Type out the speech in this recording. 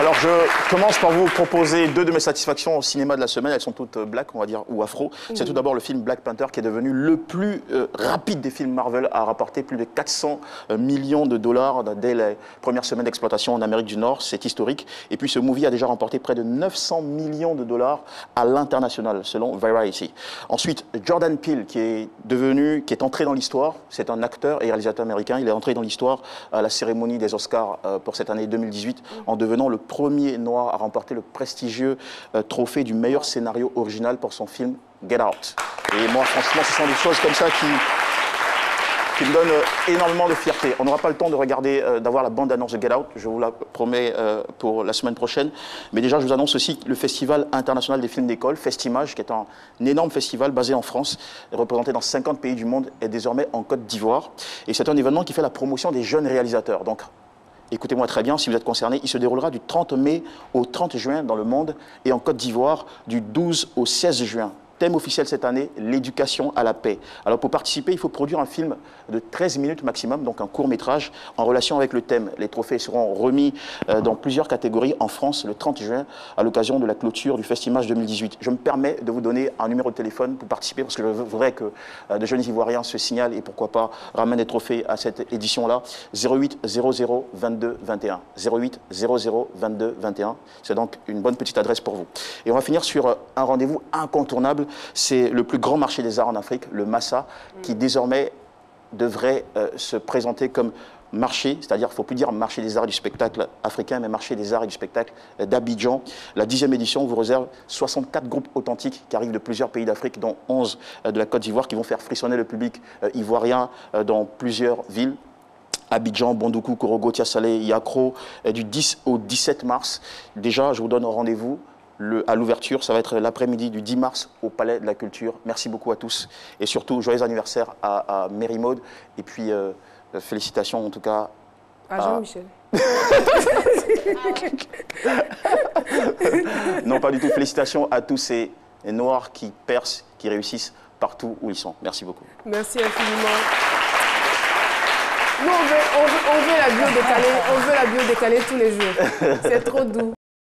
Alors, je commence par vous proposer deux de mes satisfactions au cinéma de la semaine. Elles sont toutes black, on va dire, ou afro. C'est tout d'abord le film Black Panther qui est devenu le plus rapide des films Marvel à rapporter plus de 400 millions de dollars dès les premières semaines d'exploitation en Amérique du Nord. C'est historique. Et puis, ce movie a déjà remporté près de 900 millions de dollars à l'international, selon Variety. Ensuite, Jordan Peele, qui est entré dans l'histoire. C'est un acteur et réalisateur américain. Il est entré dans l'histoire à la cérémonie des Oscars pour cette année 2018 en devenant le premier noir à remporter le prestigieux trophée du meilleur scénario original pour son film Get Out. Et moi, franchement, ce sont des choses comme ça qui me donnent énormément de fierté. On n'aura pas le temps de regarder, d'avoir la bande-annonce de Get Out, je vous la promets pour la semaine prochaine. Mais déjà, je vous annonce aussi le Festival international des films d'école, Festimage, qui est un énorme festival basé en France, représenté dans 50 pays du monde, est désormais en Côte d'Ivoire. Et c'est un événement qui fait la promotion des jeunes réalisateurs. Donc, écoutez-moi très bien, si vous êtes concerné, il se déroulera du 30 mai au 30 juin dans le monde et en Côte d'Ivoire du 12 au 16 juin. Thème officiel cette année, l'éducation à la paix. Alors pour participer, il faut produire un film de 13 minutes maximum, donc un court-métrage, en relation avec le thème. Les trophées seront remis dans plusieurs catégories en France le 30 juin, à l'occasion de la clôture du Festimage 2018. Je me permets de vous donner un numéro de téléphone pour participer, parce que je voudrais que de jeunes Ivoiriens se signalent et pourquoi pas ramènent des trophées à cette édition-là. 08 00 22 21. 08 00 22 21. C'est donc une bonne petite adresse pour vous. Et on va finir sur un rendez-vous incontournable. C'est le plus grand marché des arts en Afrique, le Massa, qui désormais devrait se présenter comme marché, c'est-à-dire il ne faut plus dire marché des arts et du spectacle africain, mais marché des arts et du spectacle d'Abidjan. La 10e édition vous réserve 64 groupes authentiques qui arrivent de plusieurs pays d'Afrique, dont 11 de la Côte d'Ivoire, qui vont faire frissonner le public ivoirien dans plusieurs villes. Abidjan, Bondoukou, Korogo, Tiasalé, Yakro, du 10 au 17 mars. Déjà, je vous donne rendez-vous à l'ouverture, ça va être l'après-midi du 10 mars au Palais de la Culture. Merci beaucoup à tous et surtout, joyeux anniversaire à Mary Maud et puis félicitations en tout cas à Jean-Michel. Non, pas du tout. Félicitations à tous ces Noirs qui percent, qui réussissent partout où ils sont. Merci beaucoup. Merci infiniment. Nous, on veut la bio décalée tous les jours. C'est trop doux.